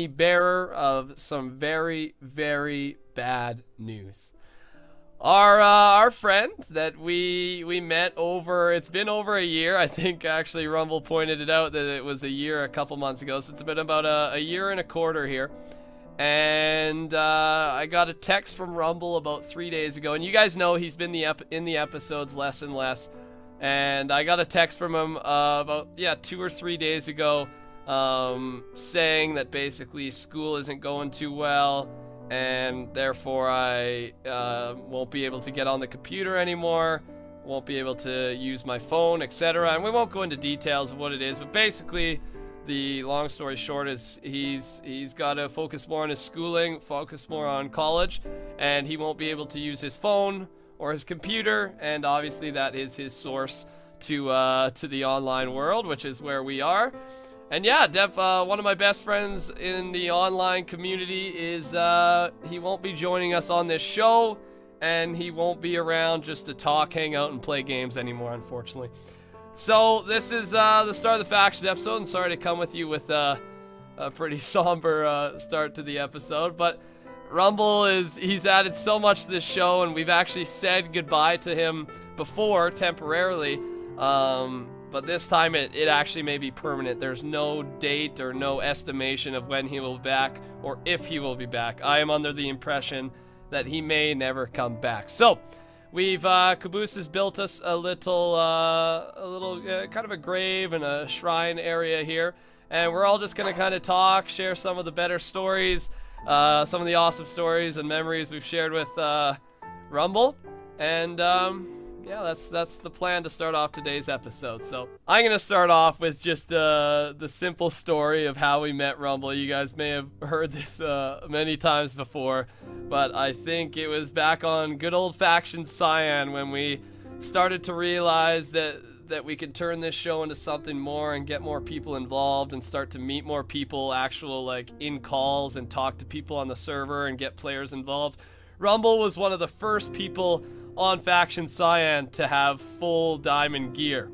the bearer of some very, very bad news. Our friend that we met over, it's been over a year. I think actually Rumble pointed it out that it was a year a couple months ago. So it's been about a year and a quarter here. And I got a text from Rumble about 3 days ago. And you guys know he's been in the episodes less and less. And I got a text from him about 2 or 3 days ago saying that basically school isn't going too well, and therefore I won't be able to get on the computer anymore, won't be able to use my phone, etc. And we won't go into details of what it is, but basically the long story short is he's got to focus more on his schooling, focus more on college, and he won't be able to use his phone or his computer, and obviously that is his source to the online world, which is where we are. And yeah, one of my best friends in the online community is he won't be joining us on this show, and he won't be around just to talk, hang out, and play games anymore, unfortunately. So this is the start of the Factions episode, and sorry to come with you with a pretty somber start to the episode, but Rumble he's added so much to this show, and we've actually said goodbye to him before temporarily, but this time it actually may be permanent. There's no date or no estimation of when he will be back or if he will be back. I am under the impression that he may never come back. So we've Caboose has built us a little kind of a grave and a shrine area here, and we're all just gonna kind of talk, share some of the better stories, some of the awesome stories and memories we've shared with Rumble, and yeah, that's the plan to start off today's episode. So I'm gonna start off with just the simple story of how we met Rumble. You guys may have heard this many times before, but I think it was back on good old Faction Cyan when we started to realize that we could turn this show into something more and get more people involved and start to meet more people, in calls, and talk to people on the server and get players involved. Rumble was one of the first people on Faction Cyan to have full diamond gear.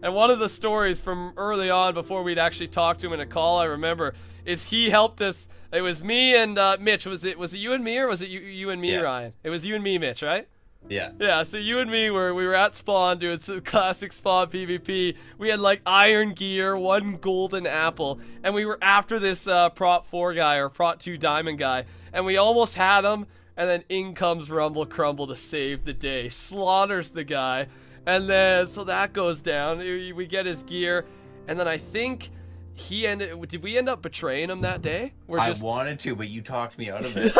And one of the stories from early on, before we'd actually talked to him in a call, I remember, is he helped us. It was me and Mitch. Was it you and me, or was it you and me, Ryan? It was you and me, Mitch, right? Yeah, so you and me we were at spawn doing some classic spawn PvP. We had iron gear, 1 golden apple, and we were after this prot 4 guy or prot 2 diamond guy, and we almost had him, and then in comes Rumble Crumble to save the day, slaughters the guy, and then so that goes down. We get his gear, and then I think did we end up betraying him that day? I wanted to, but you talked me out of it.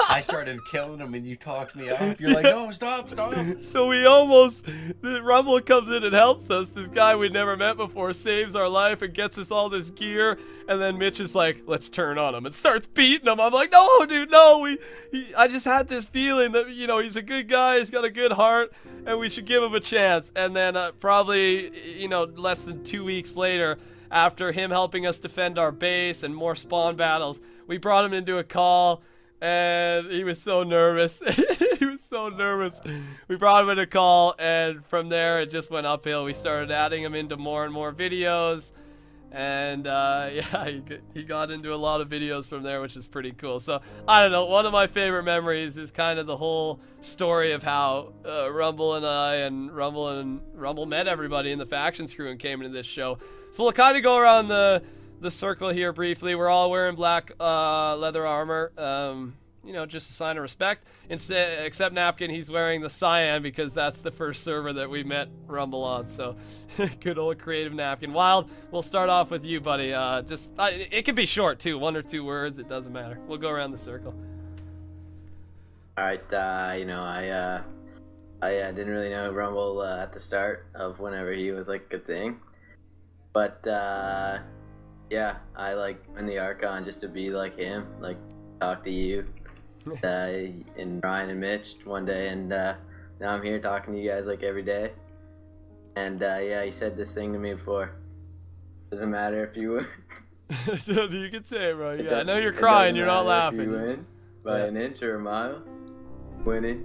I started killing him and you talked me out. You're like, no, stop. So the Rumble comes in and helps us. This guy we'd never met before saves our life and gets us all this gear. And then Mitch is like, let's turn on him, and starts beating him. I'm like, no, dude, no. I just had this feeling that, he's a good guy. He's got a good heart, and we should give him a chance. And then probably, less than 2 weeks later, after him helping us defend our base and more spawn battles, we brought him into a call, and he was so nervous. We brought him in a call, and from there it just went uphill. We started adding him into more and more videos, and he got into a lot of videos from there, which is pretty cool. So I don't know, one of my favorite memories is kind of the whole story of how Rumble and I and Rumble met everybody in the Factions crew and came into this show. So we'll kind of go around the circle here briefly. We're all wearing black leather armor, just a sign of respect. Except Napkin, he's wearing the cyan because that's the first server that we met Rumble on. So good old creative Napkin. Wild, we'll start off with you, buddy. It can be short too, 1 or 2 words. It doesn't matter. We'll go around the circle. All right. I didn't really know Rumble at the start of whenever he was a thing. But, yeah, I in the Archon just to be like him, talk to you, and Ryan and Mitch one day, and now I'm here talking to you guys every day. And, yeah, he said this thing to me before. Doesn't matter if you win. So you can say it, bro. Yeah, I know you're crying, you're not laughing. If you win by an inch or a mile, winning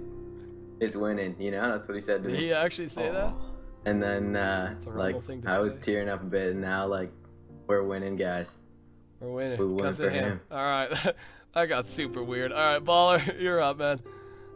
is winning, that's what he said to me. Did he actually say that? And then, I was say. tearing up a bit, and now, we're winning, guys. We're winning. We win Because for of him. him. All right. That got super weird. All right, Baller, you're up, man.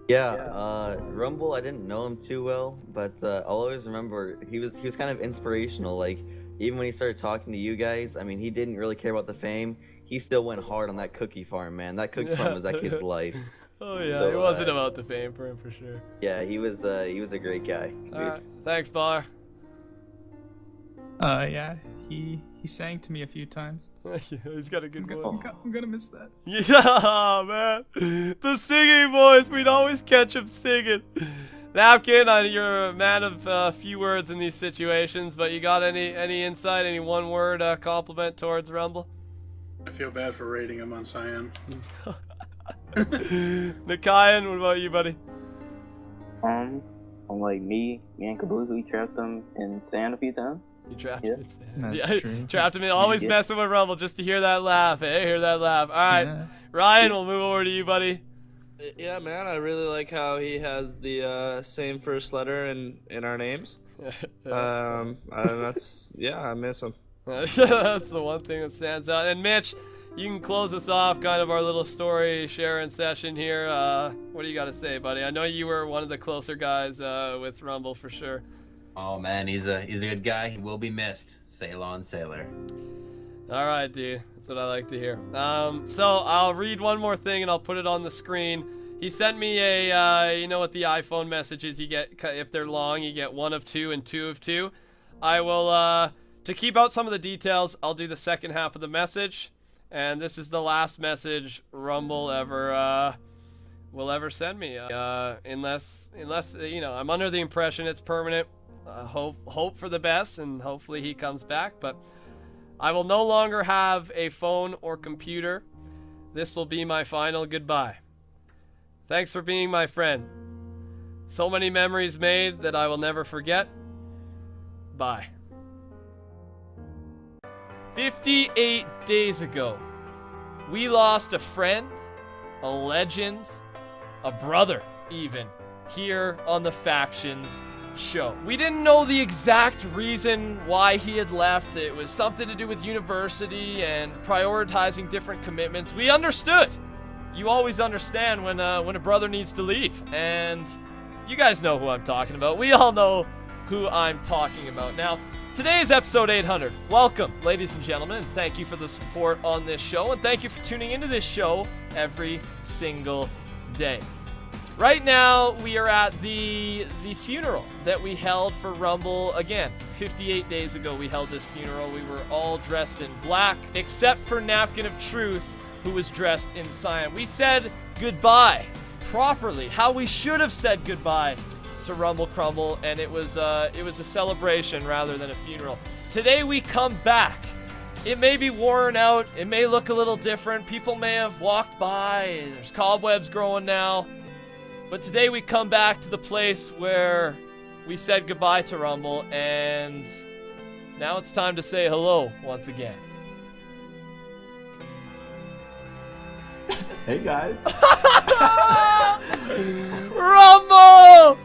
Yeah, Rumble, I didn't know him too well, but I'll always remember he was kind of inspirational. Like, even when he started talking to you guys, I mean, he didn't really care about the fame. He still went hard on that cookie farm, man. That cookie farm was that kid's life. Oh yeah, So, it wasn't about the fame for him for sure. Yeah, he was a great guy. All right, thanks, Baller. Yeah, he sang to me a few times. He's got a good voice. I'm gonna miss that. Yeah, man. The singing voice. We'd always catch him singing. Napkin, you're a man of few words in these situations, but you got any insight, any one-word compliment towards Rumble? I feel bad for rating him on Cyan. Nikayan, what about you, buddy? I'm like me and Caboose, we trapped them in sand a few times. You trapped Yeah. him in sand. That's Yeah, true. trapped him in. Always Yeah. messing with Rumble just to hear that laugh. Hey, hear that laugh. All right, Yeah. Ryan, we'll move over to you, buddy. Yeah, man, I really like how he has the same first letter in our names. And that's I miss him. That's the one thing that stands out. And Mitch, you can close us off, kind of our little story sharing session here. What do you got to say, buddy? I know you were one of the closer guys with Rumble for sure. Oh man, he's a good guy. He will be missed. Sail on, sailor. All right, dude. That's what I like to hear. So I'll read one more thing and I'll put it on the screen. He sent me a, you know what the iPhone messages you get, if they're long, you get 1 of 2 and 2 of 2. I will, to keep out some of the details, I'll do the second half of the message. And this is the last message Rumble will ever send me. Unless, you know, I'm under the impression it's permanent. Hope for the best, and hopefully he comes back. But I will no longer have a phone or computer. This will be my final goodbye. Thanks for being my friend. So many memories made that I will never forget. Bye. 58 days ago, we lost a friend, a legend, a brother even, here on the Factions show. We didn't know the exact reason why he had left. It was something to do with university and prioritizing different commitments. We understood. You always understand when a brother needs to leave, and you guys know who I'm talking about. We all know who I'm talking about. Now, today is episode 800. Welcome, ladies and gentlemen, and thank you for the support on this show, and thank you for tuning into this show every single day. Right now, we are at the funeral that we held for Rumble. Again, 58 days ago, we held this funeral. We were all dressed in black, except for Napkin of Truth, who was dressed in cyan. We said goodbye properly, how we should have said goodbye to Rumble Crumble, and it was a celebration rather than a funeral. Today we come back. It may be worn out. It may look a little different. People may have walked by. There's cobwebs growing now. But today we come back to the place where we said goodbye to Rumble, and now it's time to say hello once again. Hey guys. Rumble!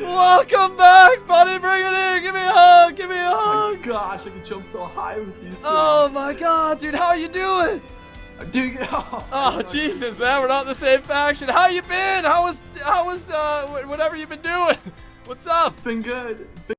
Welcome back, buddy. Bring it in. Give me a hug. Give me a Oh my hug. gosh, I can jump so high with these. Oh my god, dude. How are you doing? Dude, Oh, Jesus, man. We're not in the same faction. How you been? How was whatever you've been doing? What's up? It's been good.